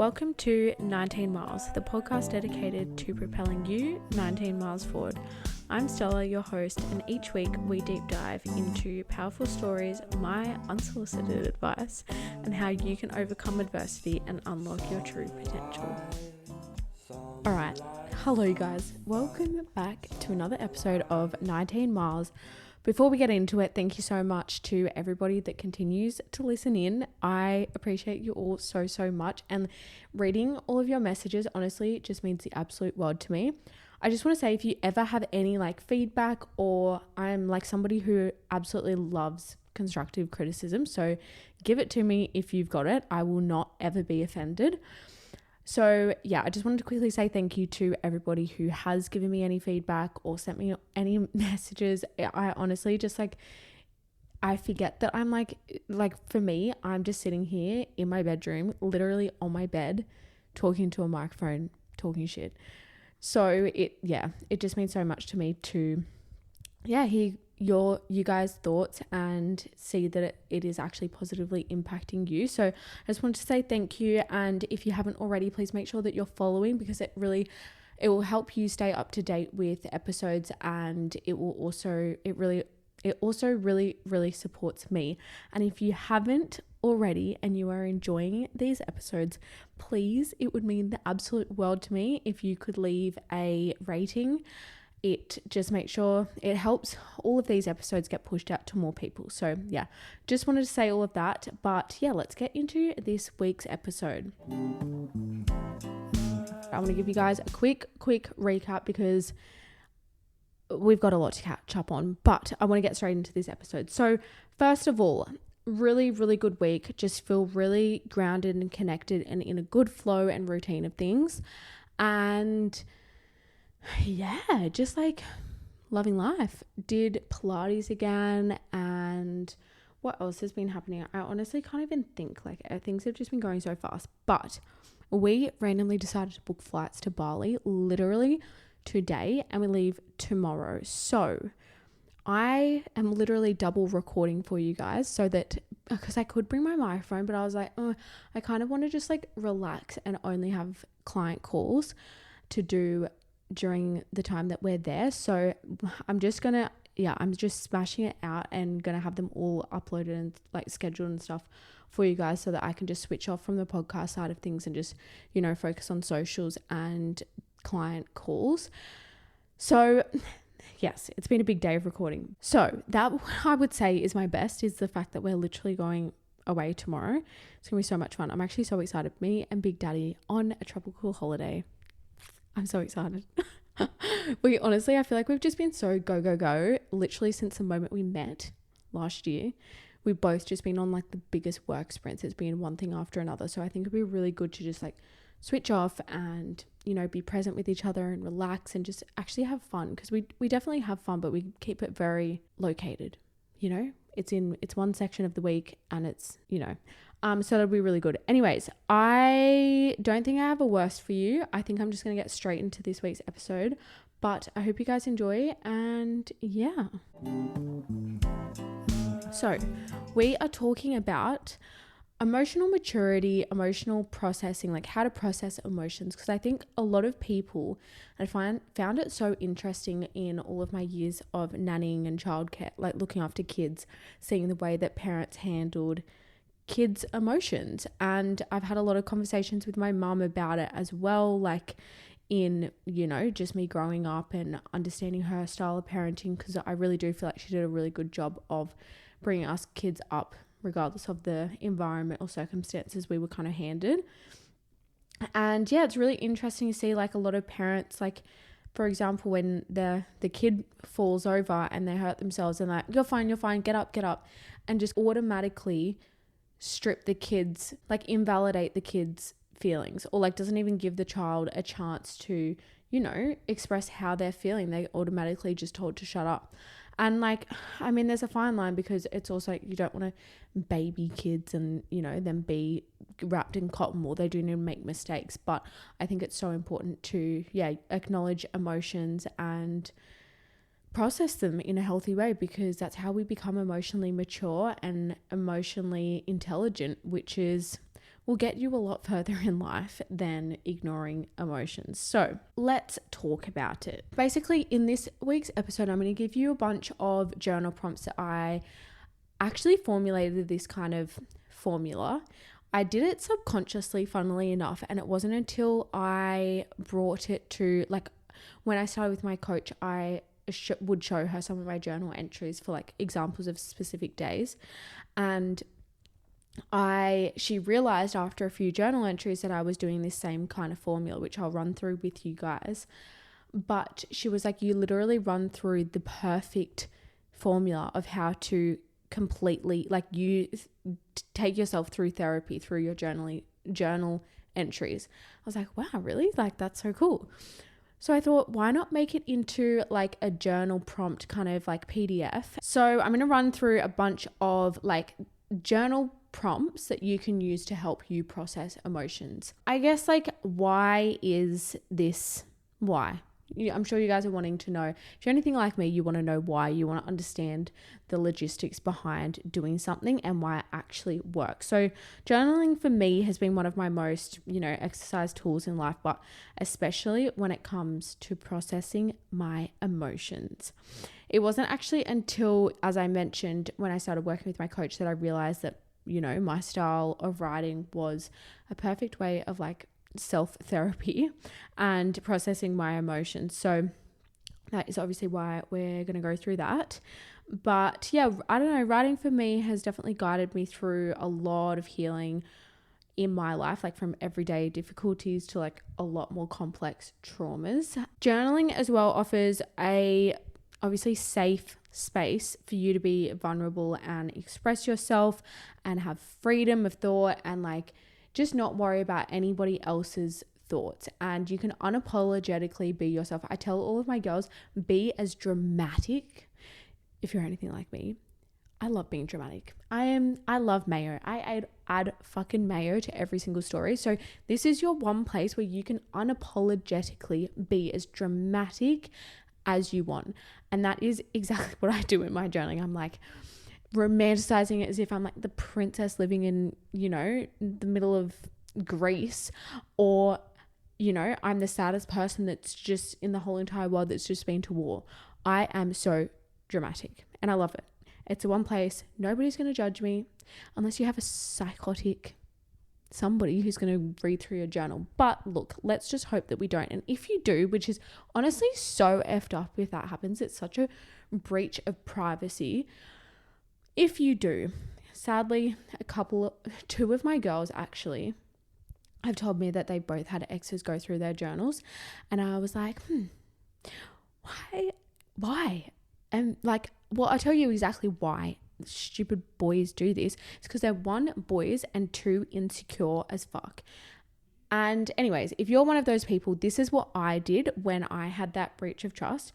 Welcome to 19 Miles, the podcast dedicated to propelling you 19 miles forward. I'm Stella, your host, and each week we deep dive into powerful stories, my unsolicited advice, and how you can overcome adversity and unlock your true potential. Alright, hello guys, welcome back to another episode of 19 Miles. Before we get into it, thank you so much to everybody that continues to listen in. I appreciate you all so much, and reading all of your messages honestly just means the absolute world to me. I just want to say, if you ever have any feedback, or I'm somebody who absolutely loves constructive criticism, so give it to me if you've got it. I will not ever be offended. So yeah, I just wanted to quickly say thank you to everybody who has given me any feedback or sent me any messages. I honestly just I forget that I'm for me, I'm just sitting here in my bedroom, literally on my bed, talking to a microphone, talking shit. So it just means so much to me to hear you guys' thoughts and see that it is actually positively impacting you. So I just wanted to say thank you, and if you haven't already, please make sure that you're following, because it will help you stay up to date with episodes, and it also really supports me. And if you haven't already and you are enjoying these episodes, please, it would mean the absolute world to me if you could leave a rating. It just makes sure it helps all of these episodes get pushed out to more people. So yeah, just wanted to say all of that. But yeah, let's get into this week's episode. I want to give you guys a quick recap, because we've got a lot to catch up on, but I want to get straight into this episode. So first of all, really good week. Just feel really grounded and connected and in a good flow and routine of things. And yeah, just loving life. Did Pilates again, and what else has been happening? I honestly can't even think. Things have just been going so fast. But we randomly decided to book flights to Bali literally today, and we leave tomorrow. So I am literally double recording for you guys, so that, because I could bring my microphone, but I was like, I kind of want to just relax and only have client calls to do during the time that we're there. So I'm just smashing it out and gonna have them all uploaded and scheduled and stuff for you guys, so that I can just switch off from the podcast side of things and just focus on socials and client calls. So yes, it's been a big day of recording. So that, I would say, is my best, is the fact that we're literally going away tomorrow. It's gonna be so much fun. I'm actually so excited. Me and Big Daddy on a tropical holiday. I'm so excited. I feel like we've just been so go literally since the moment we met last year. We've both just been on the biggest work sprints. It's been one thing after another. So I think it'd be really good to just switch off and be present with each other and relax and just actually have fun, because we definitely have fun, but we keep it very located. It's one section of the week, and it's so that'll be really good. Anyways, I don't think I have a worst for you. I think I'm just going to get straight into this week's episode, but I hope you guys enjoy. And yeah, so we are talking about emotional maturity, emotional processing, how to process emotions, because I think a lot of people, I found it so interesting in all of my years of nannying and childcare, looking after kids, seeing the way that parents handled kids' emotions. And I've had a lot of conversations with my mum about it as well, in just me growing up and understanding her style of parenting, because I really do feel like she did a really good job of bringing us kids up regardless of the environment or circumstances we were kind of handed. And yeah, it's really interesting to see a lot of parents, for example, when the kid falls over and they hurt themselves, and you're fine, get up, and just automatically strip the kids, invalidate the kids' feelings, or doesn't even give the child a chance to express how they're feeling. They automatically just told to shut up. And there's a fine line, because it's also you don't want to baby kids and them be wrapped in cotton wool. They do need to make mistakes, but I think it's so important to acknowledge emotions and process them in a healthy way, because that's how we become emotionally mature and emotionally intelligent, which is will get you a lot further in life than ignoring emotions. So let's talk about it. Basically, in this week's episode, I'm going to give you a bunch of journal prompts that I actually formulated this kind of formula. I did it subconsciously, funnily enough, and it wasn't until I brought it to, like, when I started with my coach, I would show her some of my journal entries for like examples of specific days, and she realized after a few journal entries that I was doing this same kind of formula, which I'll run through with you guys. But she was like, you literally run through the perfect formula of how to completely, like, you take yourself through therapy through your journal entries. I was like, wow, really? Like, that's so cool. So I thought, why not make it into like a journal prompt kind of like PDF? So I'm going to run through a bunch of like journal prompts that you can use to help you process emotions. I guess, like, why is this? Why? I'm sure you guys are wanting to know. If you're anything like me, you want to know why. You want to understand the logistics behind doing something and why it actually works. So journaling for me has been one of my most, exercise tools in life, but especially when it comes to processing my emotions. It wasn't actually until, as I mentioned, when I started working with my coach, that I realized that, my style of writing was a perfect way of like self-therapy and processing my emotions. So that is obviously why we're going to go through that. But yeah, I don't know, writing for me has definitely guided me through a lot of healing in my life, like from everyday difficulties to like a lot more complex traumas. Journaling as well offers a obviously safe space for you to be vulnerable and express yourself and have freedom of thought and like just not worry about anybody else's thoughts, and you can unapologetically be yourself. I tell all of my girls, be as dramatic. If you're anything like me, I love being dramatic. I love mayo. I add fucking mayo to every single story. So this is your one place where you can unapologetically be as dramatic as you want. And that is exactly what I do in my journaling. I'm like romanticizing it as if I'm like the princess living in, the middle of Greece, or, I'm the saddest person that's just in the whole entire world that's just been to war. I am so dramatic and I love it. It's the one place nobody's going to judge me unless you have a psychotic somebody who's going to read through your journal. But look, let's just hope that we don't. And if you do, which is honestly so effed up if that happens, it's such a breach of privacy. If you do, sadly, two of my girls actually have told me that they both had exes go through their journals. And I was like, why? And like, well, I'll tell you exactly why stupid boys do this. It's because they're one, boys, and two, insecure as fuck. And anyways, if you're one of those people, this is what I did when I had that breach of trust.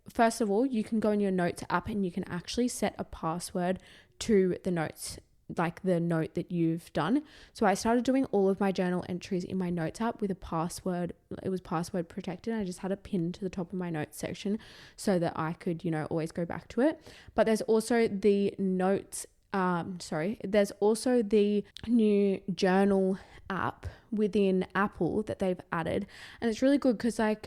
First of all, you can go in your notes app and you can actually set a password to the notes, like the note that you've done. So I started doing all of my journal entries in my notes app with a password. It was password protected. I just had a pin to the top of my notes section so that I could, always go back to it. But there's also the there's also the new journal app within Apple that they've added. And it's really good because I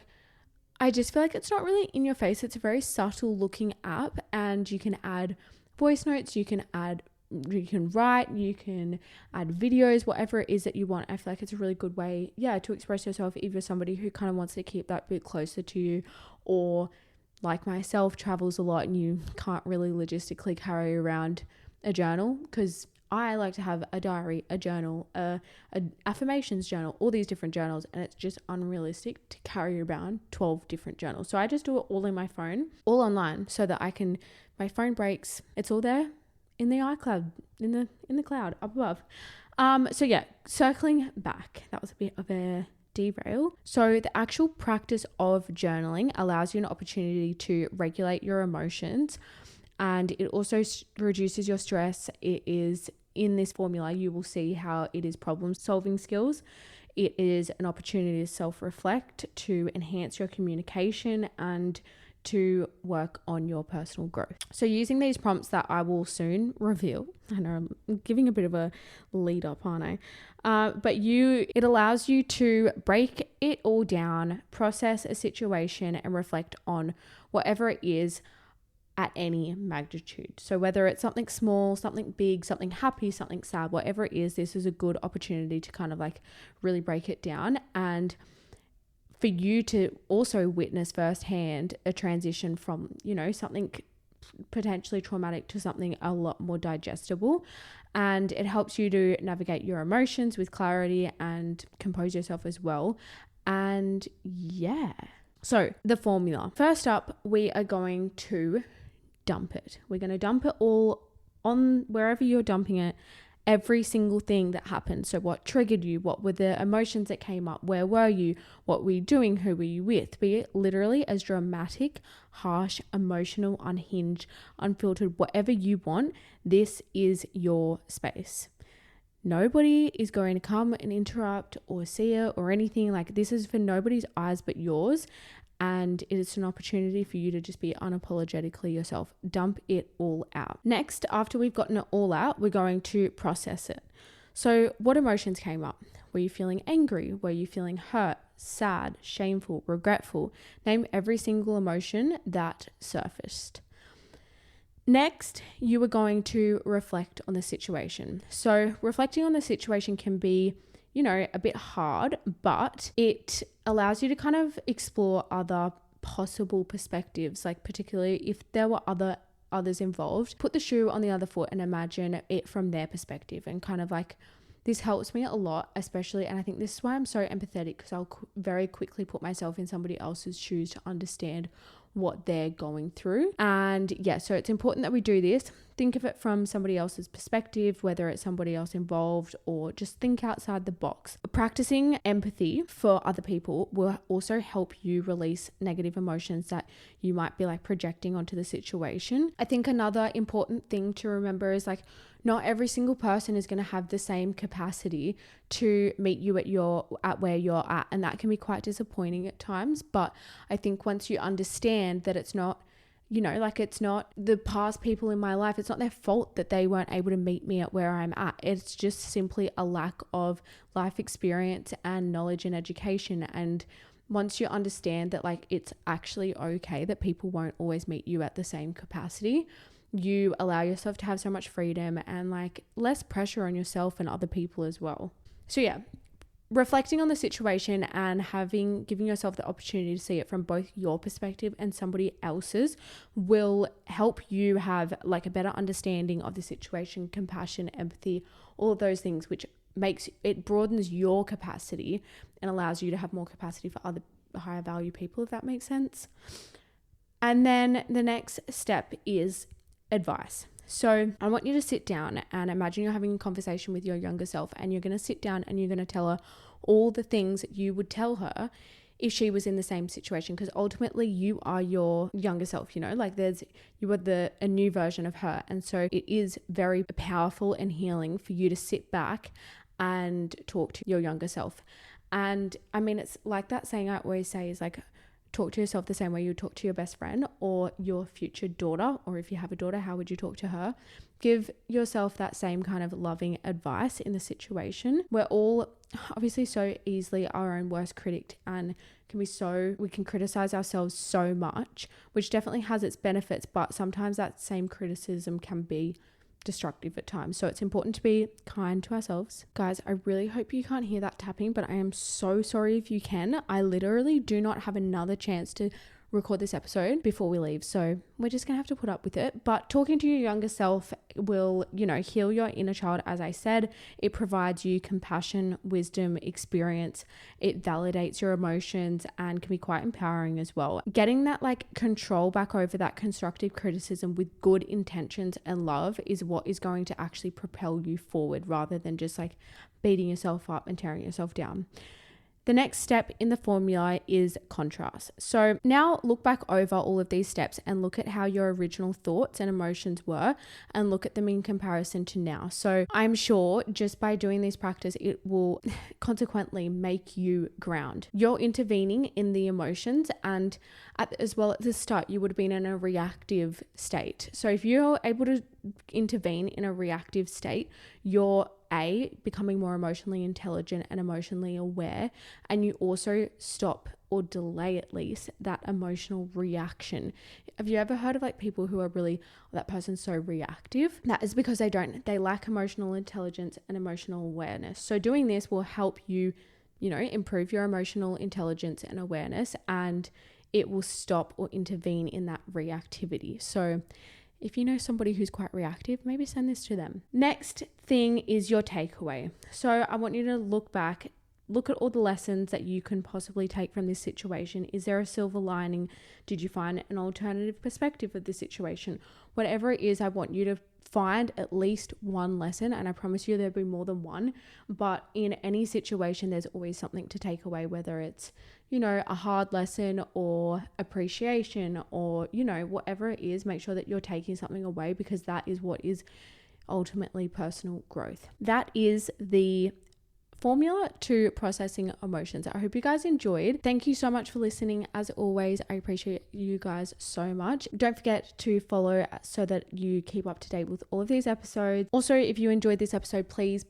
just feel like it's not really in your face. It's a very subtle looking app, and you can add voice notes, you can write, you can add videos, whatever it is that you want. I feel like it's a really good way, to express yourself if you're somebody who kind of wants to keep that bit closer to you, or like myself, travels a lot and you can't really logistically carry around a journal, because I like to have a diary, a journal, a affirmations journal, all these different journals, and it's just unrealistic to carry around 12 different journals. So I just do it all in my phone, all online, so that my phone breaks, it's all there in the iCloud, in the cloud up above. So yeah, circling back, that was a bit of a derail. So the actual practice of journaling allows you an opportunity to regulate your emotions, and it also reduces your stress. It is, in this formula, you will see how it is problem solving skills. It is an opportunity to self-reflect, to enhance your communication, and to work on your personal growth. So using these prompts that I will soon reveal, I know I'm giving a bit of a lead up, aren't I? But it allows you to break it all down, process a situation, and reflect on whatever it is at any magnitude. So whether it's something small, something big, something happy, something sad, whatever it is, this is a good opportunity to kind of like really break it down, and for you to also witness firsthand a transition from, something potentially traumatic to something a lot more digestible. And it helps you to navigate your emotions with clarity and compose yourself as well. And yeah. So the formula. First up, we are going to dump it. We're going to dump it all on wherever you're dumping it. Every single thing that happened. So what triggered you? What were the emotions that came up? Where were you? What were you doing? Who were you with? Be it literally as dramatic, harsh, emotional, unhinged, unfiltered, whatever you want. This is your space. Nobody is going to come and interrupt or see it or anything. Like, this is for nobody's eyes but yours. And it is an opportunity for you to just be unapologetically yourself. Dump it all out. Next, after we've gotten it all out, we're going to process it. So what emotions came up? Were you feeling angry? Were you feeling hurt, sad, shameful, regretful? Name every single emotion that surfaced. Next, you are going to reflect on the situation. So reflecting on the situation can be a bit hard, but it allows you to kind of explore other possible perspectives, like particularly if there were others involved. Put the shoe on the other foot and imagine it from their perspective, and kind of like, this helps me a lot, especially, and I think this is why I'm so empathetic, because I'll very quickly put myself in somebody else's shoes to understand what they're going through. And yeah, so it's important that we do this. Think of it from somebody else's perspective, whether it's somebody else involved, or just think outside the box. Practicing empathy for other people will also help you release negative emotions that you might be like projecting onto the situation. I think another important thing to remember is like, not every single person is going to have the same capacity to meet you at where you're at. And that can be quite disappointing at times. But I think once you understand that it's not, it's not the past people in my life, it's not their fault that they weren't able to meet me at where I'm at. It's just simply a lack of life experience and knowledge and education. And once you understand that like, it's actually okay that people won't always meet you at the same capacity, you allow yourself to have so much freedom and like less pressure on yourself and other people as well. So yeah, reflecting on the situation and giving yourself the opportunity to see it from both your perspective and somebody else's will help you have like a better understanding of the situation, compassion, empathy, all of those things, which broadens your capacity and allows you to have more capacity for other higher value people, if that makes sense. And then the next step is advice. So I want you to sit down and imagine you're having a conversation with your younger self, and you're going to sit down and you're going to tell her all the things that you would tell her if she was in the same situation, because ultimately you are your younger self, you are a new version of her. And so it is very powerful and healing for you to sit back and talk to your younger self. And I mean, it's like that saying I always say is like, talk to yourself the same way you talk to your best friend or your future daughter, or if you have a daughter, how would you talk to her? Give yourself that same kind of loving advice in the situation. We're all obviously so easily our own worst critic, and we can criticize ourselves so much, which definitely has its benefits, but sometimes that same criticism can be destructive at times. So it's important to be kind to ourselves. Guys, I really hope you can't hear that tapping, but I am so sorry if you can. I literally do not have another chance to record this episode before we leave, so we're just gonna have to put up with it. But talking to your younger self will, heal your inner child. As I said, it provides you compassion, wisdom, experience. It validates your emotions and can be quite empowering as well. Getting that control back over that constructive criticism with good intentions and love is what is going to actually propel you forward, rather than just beating yourself up and tearing yourself down. The next step in the formula is contrast. So now look back over all of these steps and look at how your original thoughts and emotions were and look at them in comparison to now. So I'm sure just by doing this practice, it will consequently make you ground. You're intervening in the emotions, and as well at the start, you would have been in a reactive state. So if you're able to intervene in a reactive state, you're becoming more emotionally intelligent and emotionally aware, and you also stop or delay at least that emotional reaction. Have you ever heard of like people who are really, that person's so reactive? That is because they lack emotional intelligence and emotional awareness. So doing this will help you, improve your emotional intelligence and awareness, and it will stop or intervene in that reactivity. So if you know somebody who's quite reactive, maybe send this to them. Next thing is your takeaway. So I want you to look back, look at all the lessons that you can possibly take from this situation. Is there a silver lining? Did you find an alternative perspective of the situation? Whatever it is, I want you to find at least one lesson, and I promise you there'll be more than one. But in any situation, there's always something to take away, whether it's, a hard lesson or appreciation or, whatever it is. Make sure that you're taking something away, because that is what is ultimately personal growth. That is the formula to processing emotions. I hope you guys enjoyed. Thank you so much for listening. As always, I appreciate you guys so much. Don't forget to follow so that you keep up to date with all of these episodes. Also, if you enjoyed this episode, please,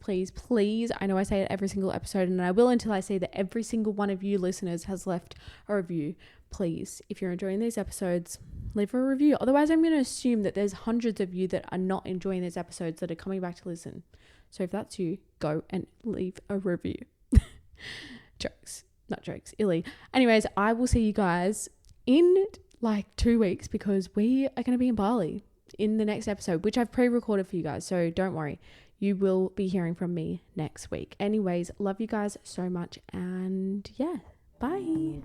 I know I say it every single episode, and I will until I see that every single one of you listeners has left a review. Please, if you're enjoying these episodes, leave a review. Otherwise, I'm going to assume that there's hundreds of you that are not enjoying these episodes that are coming back to listen. So if that's you, go and leave a review. Illy. Anyways, I will see you guys in like 2 weeks, because we are going to be in Bali in the next episode, which I've pre-recorded for you guys. So don't worry. You will be hearing from me next week. Anyways, love you guys so much. And yeah, bye.